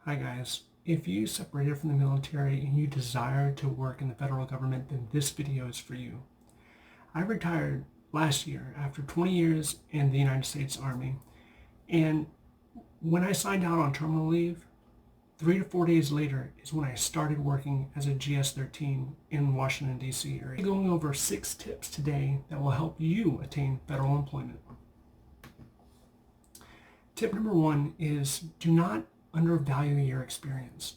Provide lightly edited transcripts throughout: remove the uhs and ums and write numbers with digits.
Hi guys, if you separated from the military and you desire to work in the federal government, then this video is for you. I retired last year after 20 years in the United States Army, and when I signed out on terminal leave, 3 to 4 days later is when I started working as a GS-13 in Washington, D.C. area. I'm going over 6 tips today that will help you attain federal employment. Tip number 1 is do not undervalue your experience.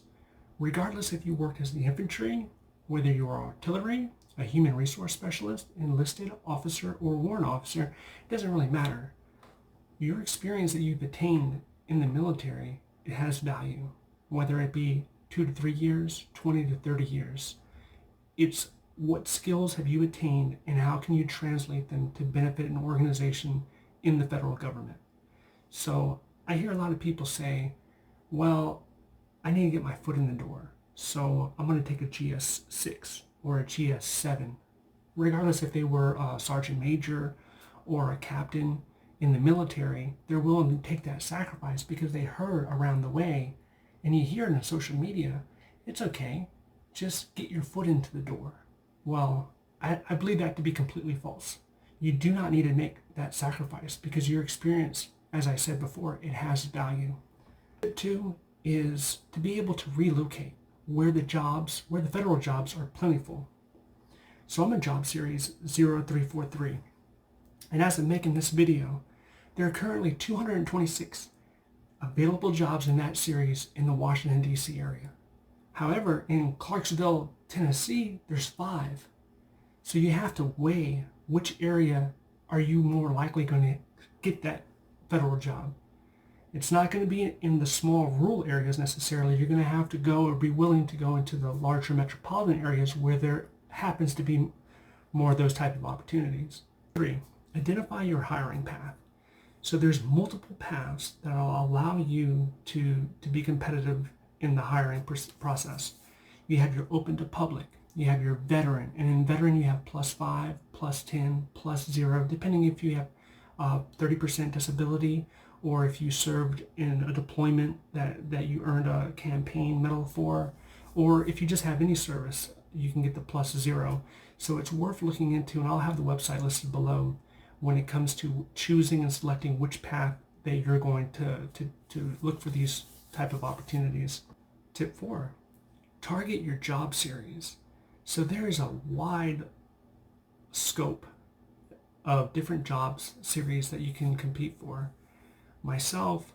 Regardless if you worked as the infantry, whether you are artillery, a human resource specialist, enlisted officer, or warrant officer, it doesn't really matter. Your experience that you've attained in the military, it has value, whether it be 2 to 3 years, 20 to 30 years. It's what skills have you attained and how can you translate them to benefit an organization in the federal government. So I hear a lot of people say, well, I need to get my foot in the door, so I'm going to take a GS-6 or a GS-7. Regardless if they were a sergeant major or a captain in the military, they're willing to take that sacrifice because they heard around the way, and you hear it in social media, it's okay, just get your foot into the door. Well, I believe that to be completely false. You do not need to make that sacrifice because your experience, as I said before, it has value. Tip 2 is to be able to relocate where the federal jobs are plentiful. So I'm in job series 0343, and as I'm making this video, there are currently 226 available jobs in that series in the Washington, D.C. area. However, in Clarksville, Tennessee, there's 5. So you have to weigh which area are you more likely going to get that federal job. It's not going to be in the small rural areas necessarily. You're going to have to go or be willing to go into the larger metropolitan areas where there happens to be more of those type of opportunities. 3, identify your hiring path. So there's multiple paths that will allow you to be competitive in the hiring process. You have your open to public, you have your veteran, and in veteran you have +5, +10, +0, depending if you have 30% disability or if you served in a deployment that you earned a campaign medal for, or if you just have any service, you can get the +0. So it's worth looking into, and I'll have the website listed below when it comes to choosing and selecting which path that you're going to look for these type of opportunities. Tip 4, target your job series. So there is a wide scope of different jobs series that you can compete for. Myself,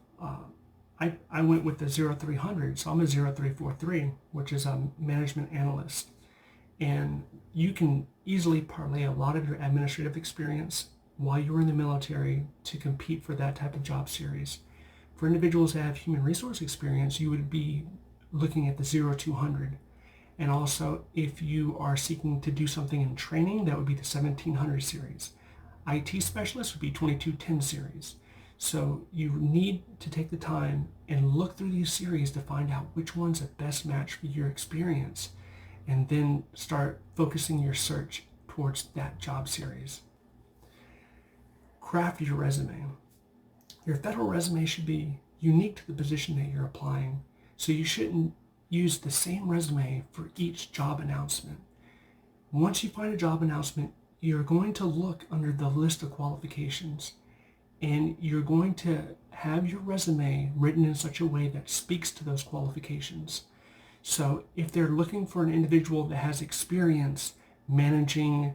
I went with the 0300, so I'm a 0343, which is a management analyst. And you can easily parlay a lot of your administrative experience while you were in the military to compete for that type of job series. For individuals that have human resource experience, you would be looking at the 0200. And also, if you are seeking to do something in training, that would be the 1700 series. IT specialist would be 2210 series. So you need to take the time and look through these series to find out which one's the best match for your experience, and then start focusing your search towards that job series. Craft your resume. Your federal resume should be unique to the position that you're applying, so you shouldn't use the same resume for each job announcement. Once you find a job announcement, you're going to look under the list of qualifications, and you're going to have your resume written in such a way that speaks to those qualifications. So if they're looking for an individual that has experience managing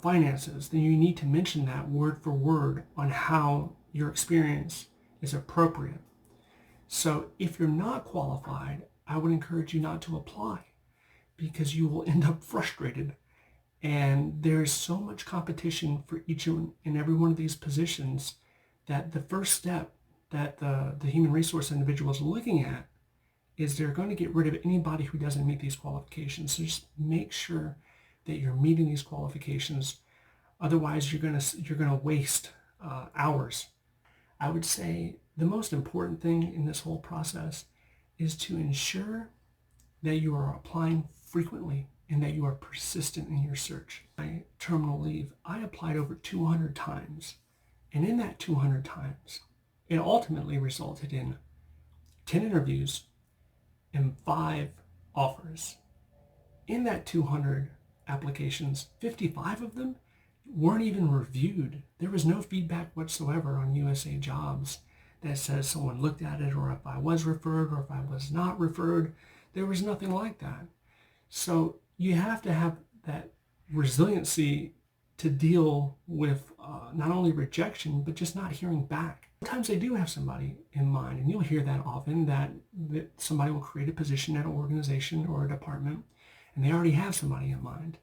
finances, then you need to mention that word for word on how your experience is appropriate. So if you're not qualified, I would encourage you not to apply because you will end up frustrated. And there's so much competition for each and every one of these positions that the first step that the human resource individual is looking at is they're going to get rid of anybody who doesn't meet these qualifications. So just make sure that you're meeting these qualifications. Otherwise, you're going to waste hours. I would say the most important thing in this whole process is to ensure that you are applying frequently and that you are persistent in your search. My terminal leave, I applied over 200 times. And in that 200 times, it ultimately resulted in 10 interviews, 205 offers. In that 200 applications, 55 of them weren't even reviewed. There was no feedback whatsoever on USA Jobs that says someone looked at it, or if I was referred or if I was not referred. There was nothing like that. So you have to have that resiliency to deal with not only rejection, but just not hearing back. Sometimes they do have somebody in mind, and you'll hear that often, that somebody will create a position at an organization or a department, and they already have somebody in mind.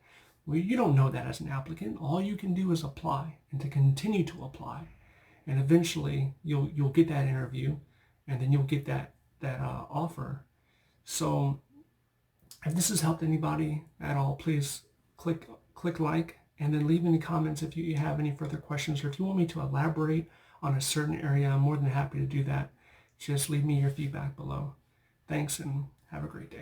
Well, you don't know that as an applicant. All you can do is apply and to continue to apply. And eventually you'll get that interview, and then you'll get that offer. So if this has helped anybody at all, please click like, and then leave any comments if you have any further questions, or if you want me to elaborate on a certain area, I'm more than happy to do that. Just leave me your feedback below. Thanks, and have a great day.